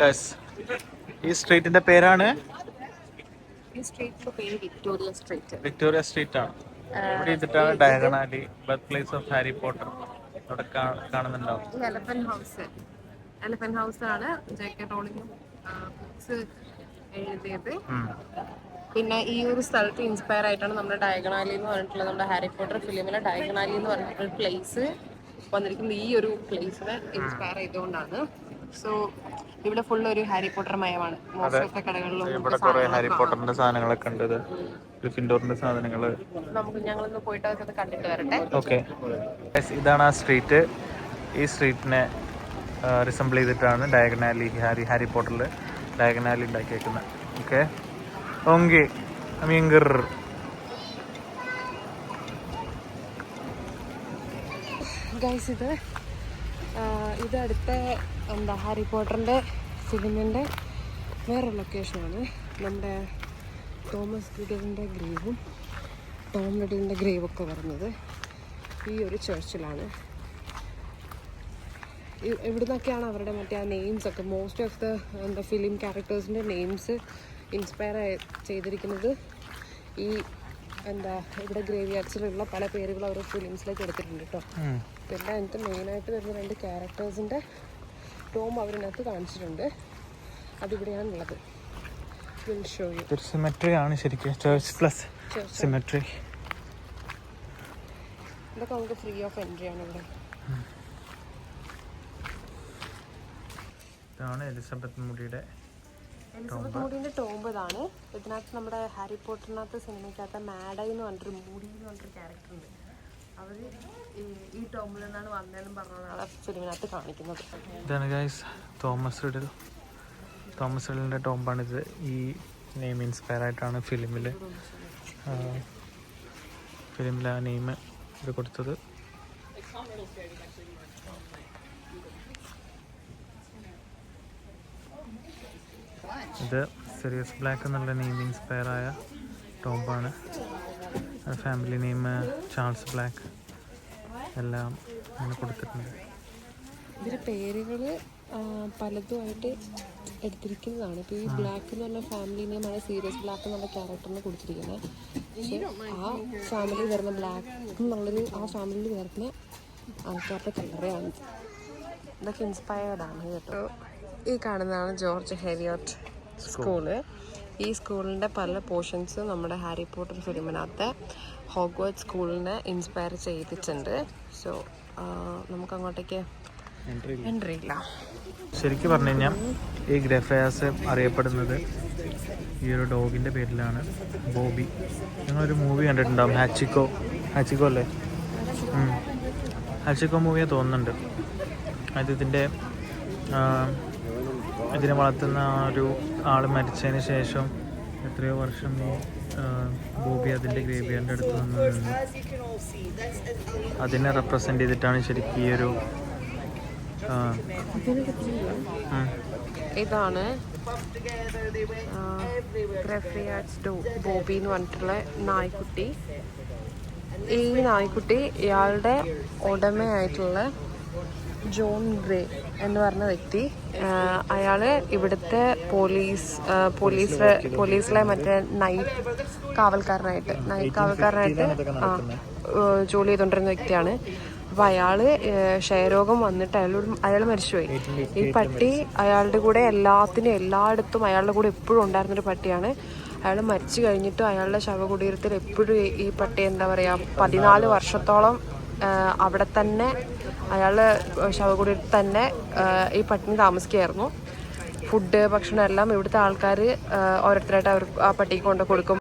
Yes, ഈ സ്ട്രീറ്റിന്റെ പേരാണ് ഈ സ്ട്രീറ്റിന്റെ പേര് വിക്ടോറിയ സ്ട്രീറ്റ്. വിക്ടോറിയ സ്ട്രീറ്റ് ആണ്. ഇവിടെ ചെയ്തിട്ടാണ് Diagon alley, birth place of Harry Potter അവിടെ കാണുന്നുണ്ടാവും. എലഫന്റ് ഹൗസ് ആണ് ജെ.കെ. റോളിംഗ് ബുക്സ് എഴുതിയത്. പിന്നെ ഈ ഒരു സ്ഥലത്ത് ഇൻസ്പയർ ആയിട്ടാണ് നമ്മുടെ ഡയഗൺ ആലി എന്ന് പറഞ്ഞിട്ടുള്ള നമ്മുടെ ഹാരി പോട്ടർ ഫിലിമിലെ ഡയഗൺ ആലി എന്ന് പറഞ്ഞിട്ടുള്ള പ്ലേസ് വന്നിരിക്കുന്നത്. ഈ ഒരു പ്ലേസിനെ ഇൻസ്പയർ ചെയ്തുകൊണ്ടാണ്. സോ ഇവിടെ ഫുൾ ഒരു ഹാരി പോട്ടർ മയമാണ്. മോസ്റ്റ് കടകളിലും ഇവിടെ കുറെ ഹാരി പോട്ടറിന്റെ സാധനങ്ങളൊക്കെ ഉണ്ട്. ഗ്രിഫിൻഡോറിന്റെ സാധനങ്ങള്. ഞങ്ങളൊന്ന് പോയിട്ട് അതൊക്കെ കണ്ടിട്ട് വരട്ടെ. ഓക്കെ, ഇതാണ് ആ സ്ട്രീറ്റ്. ഈ സ്ട്രീറ്റിനെ റിസംബിൾ ചെയ്തിട്ടാണ് ഡയഗൺ ആലി, ഹാരി പോട്ടറിൽ ഡയഗൺ ആലി ഉണ്ടാക്കിയേക്കുന്നത്. ഓക്കെ, ഓങ്കി അമീങ്കർ. ഗൈസ്, ഇത് അടുത്ത ഹാരി പോട്ടറിൻ്റെ ഫിലിമിൻ്റെ വേറെ ലൊക്കേഷനാണ്. നമ്മുടെ തോമസ് റിഡലിൻ്റെ ഗ്രേവും ടോം റിഡലിൻ്റെ ഗ്രേവൊക്കെ വരുന്നത് ഈ ഒരു ചർച്ചിലാണ്. ഇവിടുന്നൊക്കെയാണ് അവരുടെ മറ്റേ ആ നെയിംസൊക്കെ, മോസ്റ്റ് ഓഫ് ദ ഫിലിം ക്യാരക്ടേഴ്സിൻ്റെ നെയിംസ് ഇൻസ്പയർ ചെയ്തിരിക്കുന്നത് ഈ ഇവിടെ ഗ്രേവ് യാർഡ്സിലുള്ള പല പേരുകൾ ഓരോ ഫിലിംസിലേക്ക് എടുത്തിട്ടുണ്ട് കേട്ടോ. പിന്നെ അതിനകത്ത് മെയിനായിട്ട് വരുന്ന 2 ക്യാരക്ടേഴ്സിൻ്റെ ടോം അവരിനകത്ത് കാണിച്ചിട്ടുണ്ട്. അതിവിടെയാണുള്ളത്. സിമെട്രി ആണ് ശരിക്കും, ചർച്ച് പ്ലസ് സിമെട്രി. ഇതൊക്കെ നമുക്ക് ഫ്രീ ഓഫ് എൻട്രി ആണ് ഇവിടെ. ഇതാണ് എലിസബത്ത് മൂഡിയുടെ ടോംബ്. ഇതാണ് ഇതിനകത്ത് നമ്മുടെ ഹാരി പോട്ടറിനകത്ത് സിനിമയ്ക്കകത്ത് മാഡൈ എന്ന് പറഞ്ഞിട്ടൊരു മൂഡി എന്ന് പറഞ്ഞിട്ടൊരു ക്യാരക്ടർ ഉണ്ട്. അവർ ഈ ടോംബിൽ നിന്നാണ് വന്നതെന്നും പറഞ്ഞാണ് ഫിലിമിനകത്ത് കാണിക്കുന്നത്. ഇതാണ് ഗൈസ് തോമസ് റിഡലിൻ്റെ ടോംബാണിത്. ഈ നെയിം ഇൻസ്പയർ ആയിട്ടാണ് ഫിലിമിൽ ആ നെയിം ഇത് കൊടുത്തത്. ഇത് സിറിയസ് ബ്ലാക്ക് എന്നുള്ള നെയിം ഇൻസ്പയർ ആയ ടോംബാണ്. ഫാമിലി നെയിം ചാൾസ് ബ്ലാക്ക് എല്ലാം അങ്ങനെ കൊടുത്തിട്ടുണ്ട്. ഇതിൻ്റെ പേരുകൾ പലതുമായിട്ട് എടുത്തിരിക്കുന്നതാണ്. ഇപ്പോൾ ഈ ബ്ലാക്ക് എന്ന് പറഞ്ഞ ഫാമിലി നെയിമാണ് സീരിയസ് ബ്ലാക്ക് എന്നുള്ള ക്യാരക്ടറിന് കൊടുത്തിരിക്കുന്നത്. പക്ഷേ ആ ഫാമിലി വരുന്ന ബ്ലാക്ക് എന്നുള്ളൊരു ആ ഫാമിലിയിൽ വരുന്ന ആൾക്കാരുടെ കളറാണ്. ഇതൊക്കെ ഇൻസ്പയർഡാണ് കേട്ടോ. ഈ കാണുന്നതാണ് ജോർജ് ഹെരിയോട്ട് സ്കൂള്. ഈ സ്കൂളിൻ്റെ പല പോർഷൻസ് നമ്മുടെ ഹാരി പോട്ടർ ഫിലിമിനകത്തെ ഹോഗ്വാർട്സ് സ്കൂളിനെ ഇൻസ്പയർ ചെയ്തിട്ടുണ്ട്. സോ നമുക്ക് അങ്ങോട്ടേക്ക് എൻട്രി ഇല്ല. ശരിക്കും പറഞ്ഞു കഴിഞ്ഞാൽ ഈ ഗ്രഫയാസ് അറിയപ്പെടുന്നത് ഈ ഒരു ഡോഗിൻ്റെ പേരിലാണ്, ബോബി. ഞങ്ങളൊരു മൂവി കണ്ടിട്ടുണ്ടാവും, ഹാച്ചിക്കോ അല്ലേ? ഹാച്ചിക്കോ മൂവിയെ തോന്നുന്നുണ്ട്. അത് ഇതിനെ വളർത്തുന്ന ഒരു ആൾ മരിച്ചതിന് ശേഷം എത്രയോ വർഷം ഈ ബോബി അതിൻ്റെ ഗ്രേവിയറിൻ്റെ അടുത്ത് നിന്ന് അതിനെ റെപ്രസെൻ്റ് ചെയ്തിട്ടാണ് ശരിക്കും ഈ ഒരു ഇതാണ് ബോബി എന്ന് പറഞ്ഞിട്ടുള്ള നായ്ക്കുട്ടി. ഈ നായ്ക്കുട്ടി ഇയാളുടെ ഉടമയായിട്ടുള്ള ജോൺ ഗ്രേ എന്ന് പറഞ്ഞ വ്യക്തി, അയാൾ ഇവിടുത്തെ പോലീസിലെ മറ്റേ നൈറ്റ് കാവൽക്കാരനായിട്ട് ജോലി ചെയ്തുകൊണ്ടിരുന്ന വ്യക്തിയാണ്. അപ്പോൾ അയാൾ ക്ഷയരോഗം വന്നിട്ട് അയാൾ മരിച്ചുപോയി. ഈ പട്ടി അയാളുടെ കൂടെ എല്ലായിടത്തും അയാളുടെ കൂടെ എപ്പോഴും ഉണ്ടായിരുന്നൊരു പട്ടിയാണ്. അയാൾ മരിച്ചു കഴിഞ്ഞിട്ടും അയാളുടെ ശവകുടീരത്തിൽ എപ്പോഴും ഈ പട്ടി 14 വർഷത്തോളം അവിടെ തന്നെ ശവകുടീരത്തിൽ തന്നെ ഈ പട്ടിണി താമസിക്കുകയായിരുന്നു. ഫുഡ്, ഭക്ഷണം എല്ലാം ഇവിടുത്തെ ആൾക്കാർ ഓരോരുത്തരായിട്ട് ആ പട്ടിക്ക് കൊണ്ട് കൊടുക്കും.